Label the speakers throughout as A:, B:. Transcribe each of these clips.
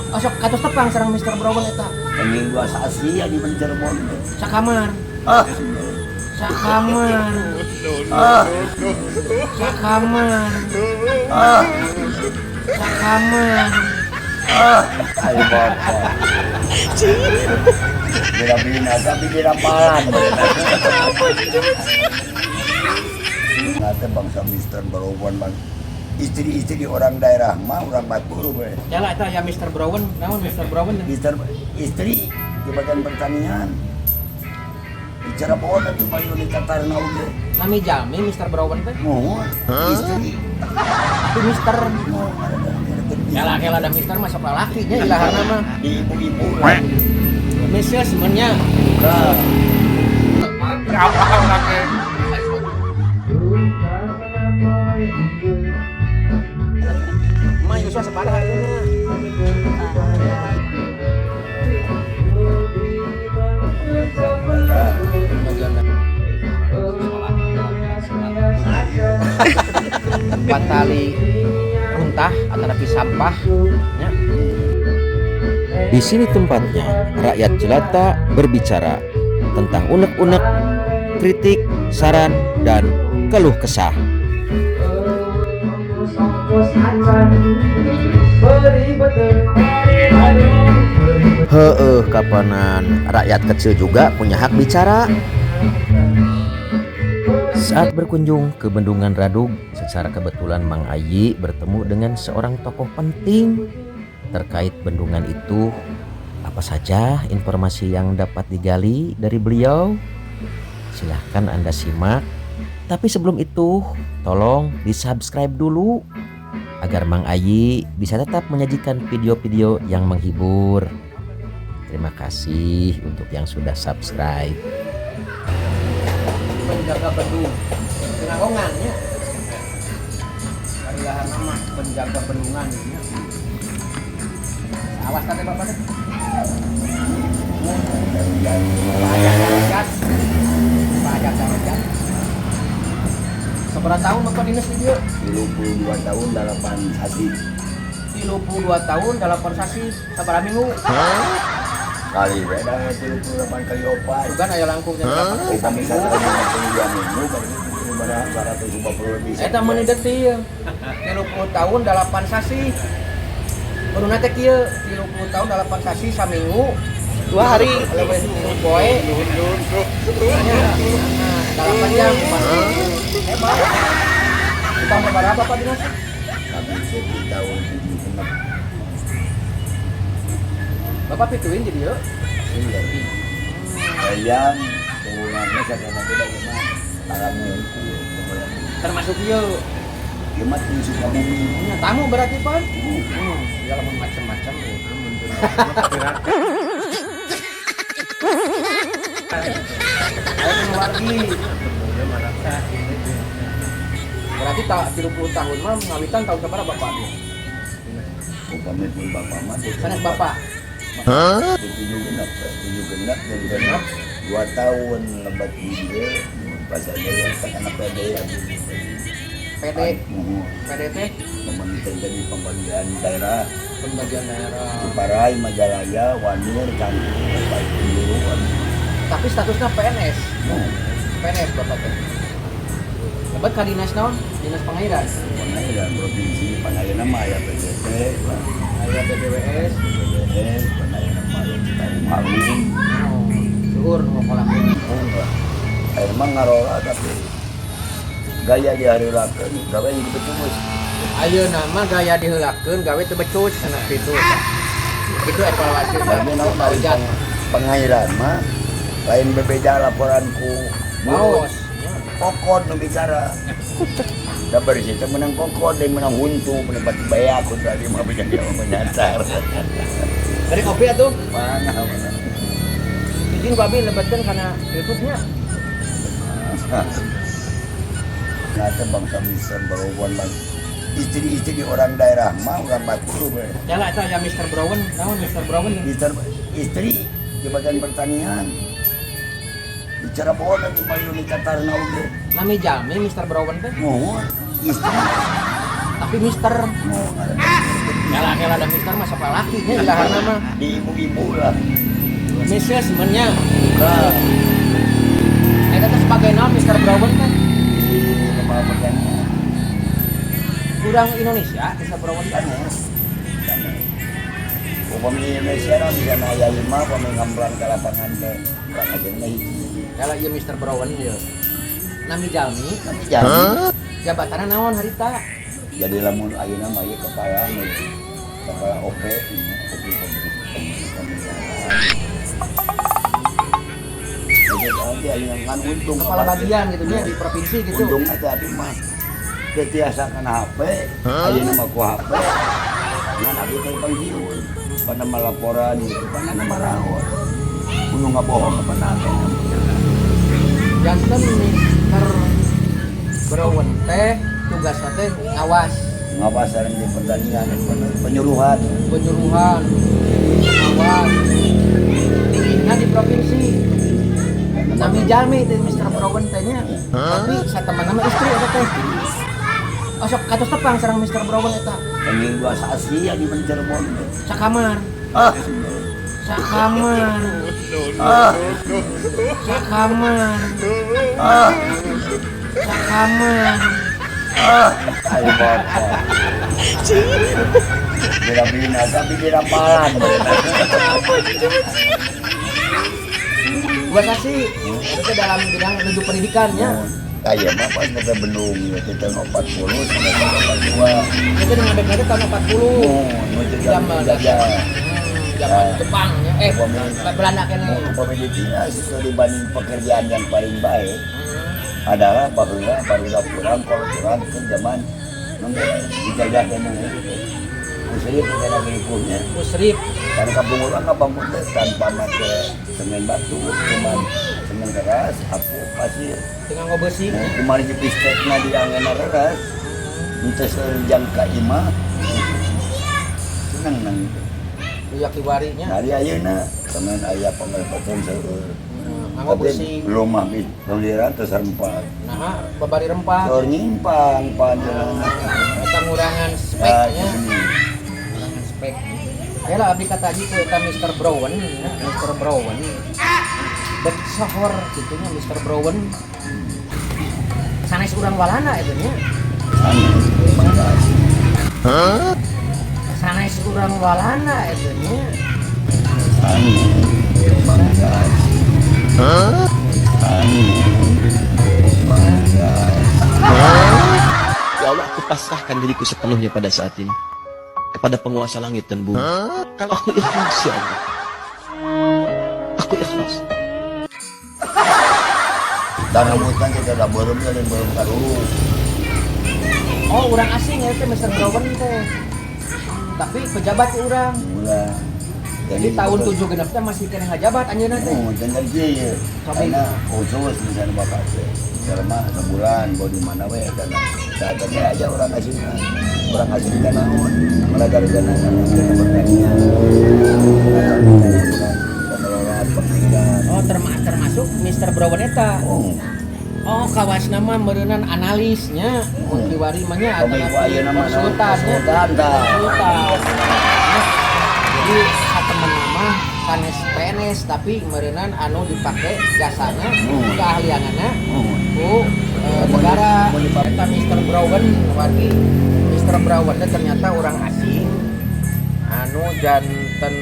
A: Osok katos tepang sareng Mr. Brown eta.
B: Pengen gua Asia di Cirebon.
A: Sakamar.
B: Ah,
A: Sakamar.
B: ah,
A: Sakamar.
B: ah,
A: Sakamar.
B: ah. Ayo bapak. Bina tapi dirapalan. Ngata bangsa Mister Brown bang. Istri-istri orang daerah mah orang Batu we.
A: Ya lah eta ya Mr. Brown, naon Mr. Brown?
B: Mister istri di bagian pertanian. Bicara pohon itu mayu di Tatarna oge.
A: Nami jami Mr. Brown teh.
B: Mohon istri.
A: Tapi Mr. Ya lah ada Mr. masuk lalaki nya ilahana mah.
B: Di ibu-ibu.
A: Mrs. sebenarnya.
B: Nah,
C: Apa anaknya?
A: Mah Yusuf sepada ayeuna. Tempat tali runtah antara sampah ya.
D: Di sini tempatnya rakyat jelata berbicara tentang unek-unek, kritik, saran, dan keluh kesah. Heeh, kapanan rakyat kecil juga punya hak bicara. Saat berkunjung ke Bendungan Radug, secara kebetulan Mang Ayi bertemu dengan seorang tokoh penting terkait bendungan itu. Apa saja informasi yang dapat digali dari beliau? Silahkan Anda simak. Tapi sebelum itu, tolong di-subscribe dulu agar Mang Ayi bisa tetap menyajikan video-video yang menghibur. Terima kasih untuk yang sudah subscribe.
A: Penjaga bendung pengagongannya arilahan nama penjaga bendungan ya. Awas tadi bapak teh pajak darajat seberapa tahun bapak dinas di dia
B: 32 tahun 8 sasi.
A: 32 tahun 8 sasi sabarha minggu
B: Kali beda 38 kali opat.
A: bukan aya langkungnya
B: Kita bisa terima 2 minggu baru 250 lebih.
A: eta meuni detil 30 tahun 8 sasi baru nate kieu 30 tahun 8 sasi saminggu 2 hari leuwih 10 poe dalam panjang hebat kita mau berapa Pak Dinas?
B: Tapi di tahun 76.
A: Bapak pituin jadi yuk
B: Bayang turunannya karena beda gimana alamu
A: termasuk yuk
B: Kimat yang suka bumi.
A: tamu berarti Pak? Ya lamun macam-macam ya ayo keluargi berarti tak 30 tahun mah ngawitan tahun keberapa Bapak?
B: Upamnya pun bapak mah
A: Sanes Bapak?
B: 7 genap dan genap 2 tahun lebat dia pas ada yang anak PD lagi
A: PD? PD teh?
B: pemerintah jadi pembagian daerah
A: Pembagian daerah
B: Ciparai, Majalaya, Wanur, Canggu, Bapak Penjuruan.
A: tapi statusnya PNS? PNS Bapak teh? Lebat ka dinas naon? Dinas Pengairan?
B: Pengairan provinsi, Pengairan mah ya PDT,
A: Aya PDWS?
B: PDS, Pengairan mah ya Citarum Harum.
A: Suhur nu ngolakeun.
B: Emang ngarola tapi gaya diharirakeun, gawe yang dibecus.
A: Ayeuna mah gaya diheulakeun gawe teu becus cenah kitu. Itu evaluasi
B: Tapi naon
A: Hujan.
B: Pengairan mah lain berbeda laporanku.
A: Maos.
B: Kokot nu bicara. Da bari situ menang kokot dan menang huntu, mendapat bayar aku tadi mah bisa dia menyasar.
A: Dari kopi atuh.
B: Mana?
A: Izin babi lebatkeun kana YouTube-nya.
B: Ngata bangsa Mister Brown bang. Istri-istri orang daerah mah orang Batu we.
A: Ya lah eta ya Mr. Brown, naon Mr. Brown?
B: Mister istri di bagian pertanian. Bicara pohon itu mayu di Tatarna oge.
A: Nami jami Mr. Brown teh.
B: Mohon istri.
A: Tapi Mr.
B: Mohon ada
A: Kela ada mister mah siapa lakinya ilahana mah.
B: Di ibu-ibu lah.
A: Mrs. sebenarnya.
B: Bukan.
A: Eta teh sebagai nama Mr. Brown kan.
B: Di kepala bagiannya.
A: Kurang Indonesia Mr. Brown kan.
B: Pemain Indonesia lah bisa naya 5, pemain ngamblang ke lapangan ke kurang aja nih.
A: Kalau ieu Mr. Brown ieu. Nami jalmi,
B: Tapi jangan.
A: jabatanna naon harita?
B: Jadi lamun ayeuna mah ieu kepala OP Jadi ayeuna kan untung
A: Kepala bagian gitu nya di provinsi gitu.
B: Untungnya tadi mah ketiasa kena HP, ayeuna mah ku HP. Ngan abi teh pensiun. Pada melaporan gitu, pada nama rawat. Gunung ngabohong apa nanti.
A: Janten Mr. Brown teh tugasna teh ngawas,
B: Ngawasan di pertandingan, penyuluhan.
A: penyuluhan, ngawas. Tingginya di provinsi. Nami jalmi teh Mr. Brown teh nya. Tapi sateman nama istri eta teh. Osok katos tepang sareng Mr. Brown eta.
B: Penging dua sasi yang di Cirebon.
A: Sakamar,
B: Ah,
A: sakamar,
B: ah,
A: sakamar,
B: ah,
A: sakamar.
B: ayo bapak. Tidak bina, tapi tidak palan.
A: Gua kasih itu dalam bidang menuju pendidikannya.
B: Kayak mah pas kita bendung ya kita 40 sampai 42.
A: Itu dengan dekade tahun 40.
B: Menuju
A: Zaman
B: jajah.
A: zaman Jepang ya. Belanda kene.
B: Pemilihannya sesuai dibanding pekerjaan yang paling baik adalah bahwa kurang kalau kurang ke zaman dijajah kene. Muslim negara berikutnya.
A: Musrif.
B: Karena kampung orang kampung teh tanpa pakai semen batu, cuma semen keras, apu, pasir.
A: Dengan ngobesi.
B: Nah, kemarin di pisteknya di angin keras, untuk sejangka imah, senang nang.
A: Uyak kiwarinya.
B: Hari ayeuna semen ayah pengelpatan seueur.
A: Ngobesi.
B: Belum habis peliran terus rempat.
A: Nah, babari rempah.
B: Seur nyimpang panjang.
A: Eta ngurangan
B: Ya,
A: speknya.
B: ini.
A: Ngurangan spek. Ya lah abdi kata tadi ke Mr. Brown ya, Mr. Brown. Bet sohor gitunya Mr. Brown. Sanes urang walana itu nya. Sanes urang walana itu nya.
E: Ya Allah, aku pasrahkan diriku sepenuhnya pada saat ini kepada penguasa langit dan bumi. Aku ikhlas ya Allah. Aku ikhlas.
B: Tanah hutan kita dah belum dan belum karu.
A: Oh, orang asing ya itu Mr. Brown teh. Tapi pejabat orang.
B: Mula.
A: Jadi tahun 7 genep teh masih kena ngajabat anjeunna teh.
B: Oh, dan dia karena khusus misalnya bapak teh. Karena sebulan mau di mana we karena datanya aja orang asing kan naon melajari kana pertanian pengelolaan pendidikan.
A: Oh, termasuk Mr. Brown eta. Oh, kawas nama meureunnan analisnya. Mun kiwari mah nya
B: Kami ku ayeuna mah
A: konsultannya.
B: konsultan tah.
A: Konsultan. Jadi satemen nama sanes PNS tapi meureunnan anu dipake jasana keahlianana ku negara. Eta Mr. Brown wargi Mr. Brown teh ternyata orang asing anu janten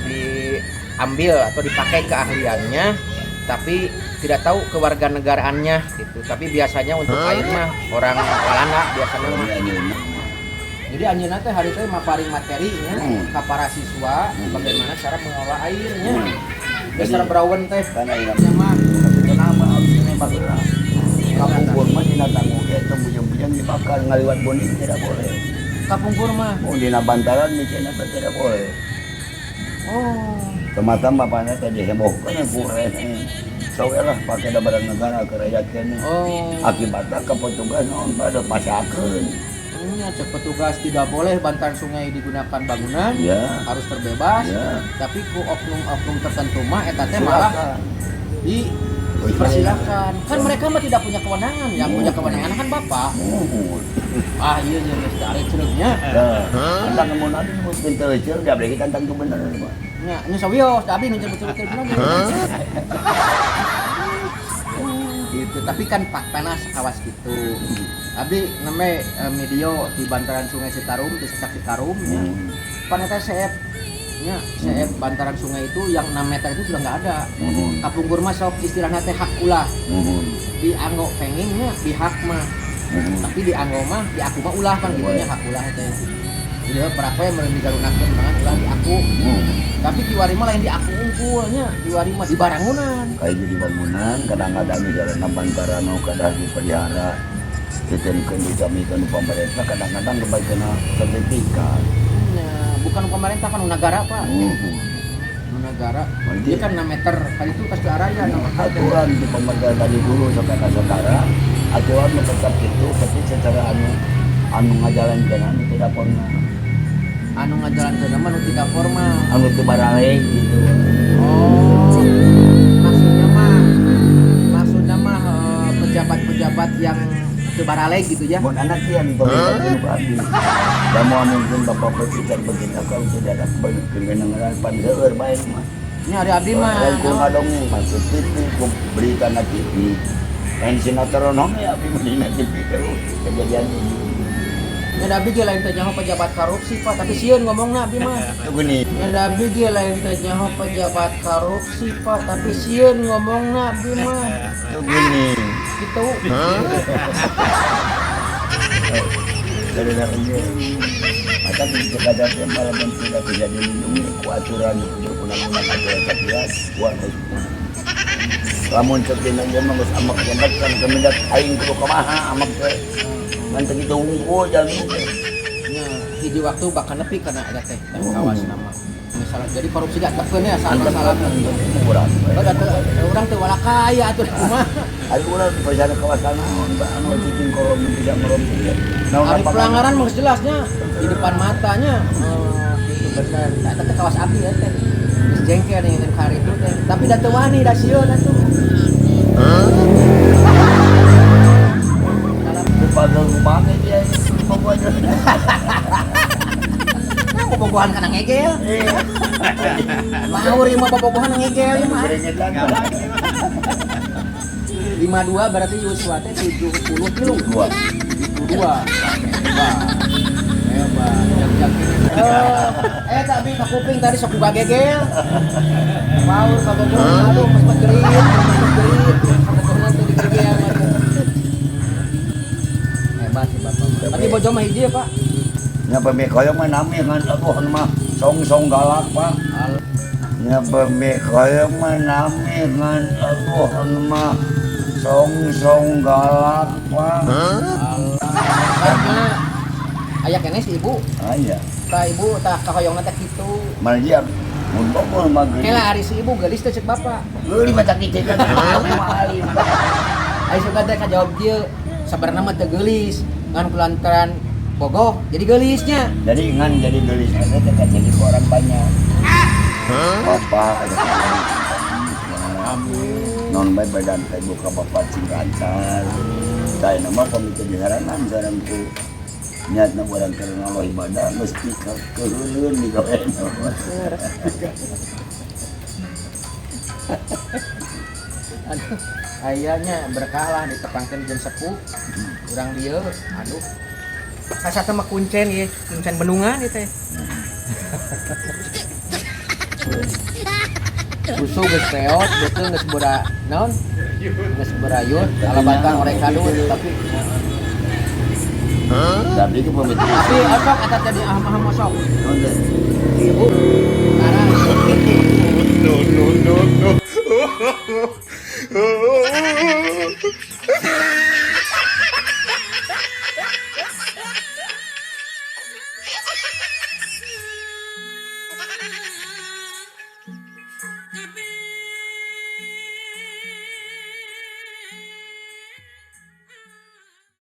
A: diambil atau dipakai keahliannya tapi tidak tahu kewarganegaraannya gitu. Tapi biasanya untuk air mah orang Walanda biasanya mah. Jadi anjeunna teh hari teh maparing materinya ka para siswa bagaimana cara mengolah airnya. Mr. Brown teh
B: Karena ini
A: nya mah
B: kenapa abis ini bageura. Kapungkur mah dina tanggung eta bujang-bujang dibakar ngaliwat bonding tidak boleh.
A: kapungkur mah.
B: Mau dina bantaran mikirna teh tidak boleh.
A: Oh.
B: Semacam bapaknya tadi hebohkan aku lah pakai barang negara ke rakyat kene.
A: Oh.
B: Akibatnya ke petugas non pada masakan.
A: Ini cek petugas tidak boleh bantaran sungai digunakan bangunan.
B: Ya.
A: Harus terbebas.
B: Ya.
A: Tapi ku oknum-oknum tertentu mah eta teh malah dipersilakan. Kan mereka mah tidak punya kewenangan. Yang punya kewenangan kan Bapak. Ah iya nya geus tarik cereuhnya.
B: Tantang mau nanti mau pinter cer, dia beli tantang tuh bener.
A: Nya nya sawios, da abdi nu cepet-cepet lagi. Gitu, tapi kan faktana sakawas gitu. Abdi neme video di bantaran Sungai Citarum, di Sesak Citarum nya. Paneta seep nya, seep bantaran sungai itu yang 6 meter itu sudah nggak ada. Kapungkur mah sok istilahna teh hak ulah. Di anggo pengingnya di hak mah. Tapi di anggo mah di aku mah ulah kan gitu nya hak ulah teh. Jadi perakoe meureun digarunakeun banget ulah di aku. Tapi kiwari mah lain di aku unggulnya, kiwari mah di barangunan.
B: Kayak jadi bangunan, kadang-kadang di jalan bantaran kadang dipelihara. Ditentukan dijamikan pemerintah, kadang-kadang kembali kena sertifikat.
A: Nah, bukan pemerintah kan negara pak. Negara. Dia kan 6 meter, kali itu pas ke arah ya 6 meter.
B: Aturan di pemerintah dari dulu sampai ke sekarang, aturan tetap itu, tapi secara anu ngajalankan anu tidak pernah.
A: Anu ngajalankan nama nu tidak formal.
B: Anu itu barale gitu.
A: Oh, maksudnya mah pejabat-pejabat yang sebarale gitu ya.
B: Buat anak yang pemerintah dulu kami. Dan mau mungkin bapak presiden begini kalau tidak ada kewenangan panzer baik mah.
A: Ini hari abdi mah.
B: Aku ngadong masuk TV, aku berikan na TV. Dan sinetron ya abdi beli TV terus kejadian ini.
A: Ya abdi ge lain teh nyaho pejabat korupsi pak, tapi sieun ngomongna abdi mah.
B: Begini.
A: Ya abdi ge lain teh nyaho pejabat korupsi pak, tapi sieun ngomongna abdi mah.
B: Begini.
A: Gitu.
B: Dari ini, maka kita dapat malah tidak bisa dilindungi aturan untuk undang-undang aturan 14 kuat itu. Lamun cekin aja mah geus amak jendak kan kemendak aing kudu kumaha amak teh. Mantep itu unggul jalan teh.
A: Nya hiji waktu bakal nepi kana ada teh dan kawas nama. Misalnya jadi korupsi gak tekeun ya salah masalah.
B: Kurang.
A: Orang teh wala kaya atuh kumaha.
B: Ari urang pesan kawasan naon ba anu cicing korom tidak merom.
A: Hari pelanggaran mah jelasnya di depan matanya. Itu bener. Eta teh kawas abdi ya teh. Geus jengkel dengan hari itu teh. Tapi da teu wani da sieun atuh.
B: Pagal rumahnya dia pokoknya.
A: Bobogohan kana ngegel. Mau rima bobogohan ngegel ya mah. 52 berarti Yuswa teh 70 kilo. 2. Hebat. Jam-jam ini. Tapi ka kuping tadi sok buka gegel. Mau ka bobogohan aduh mas gerit. Bobogohan teh digegel. Hebat sih Bapak. Tapi bojo mah hiji ya, Pak.
B: Nya pemikoyo mah nami kan aduh mah song-song galak Pak. Nya pemikoyo mah nami kan aduh mah song-song galak Pak.
A: Karena aya keneh si ibu.
B: Aya.
A: Tah ibu tah kahoyongna teh kitu.
B: Marjian mun pokok mah geulis.
A: Kela ari si ibu geulis teh cek Bapak.
B: Geulis mah tak kitu kan. Alim.
A: Ai suka teh kajawab kieu. Sabarna mah teu geulis, ngan kulantaran bogoh jadi geulisnya.
B: Jadi ngan jadi geulis teh teh jadi orang banyak. Bapak ada. Amin. Non bae badan teh buka bapak cingkancar. Saya nama komite diharanan sareng ku niatna urang keur ngaloh ibadah mesti keheuleuan di gaweana.
A: Aduh, ayahnya berkah lah ditepangkeun jeung sepuh. Urang dieu, aduh. Kasata mah kuncen ieu, kuncen bendungan ieu teh. Susu geus peot, betul geus bora naon? Geus berayut, alabatan orek kadut tapi
B: Tapi itu pemikiran.
A: tapi apa kata tadi aham-aham masuk.
B: Nonton.
A: Ibu karena
C: No.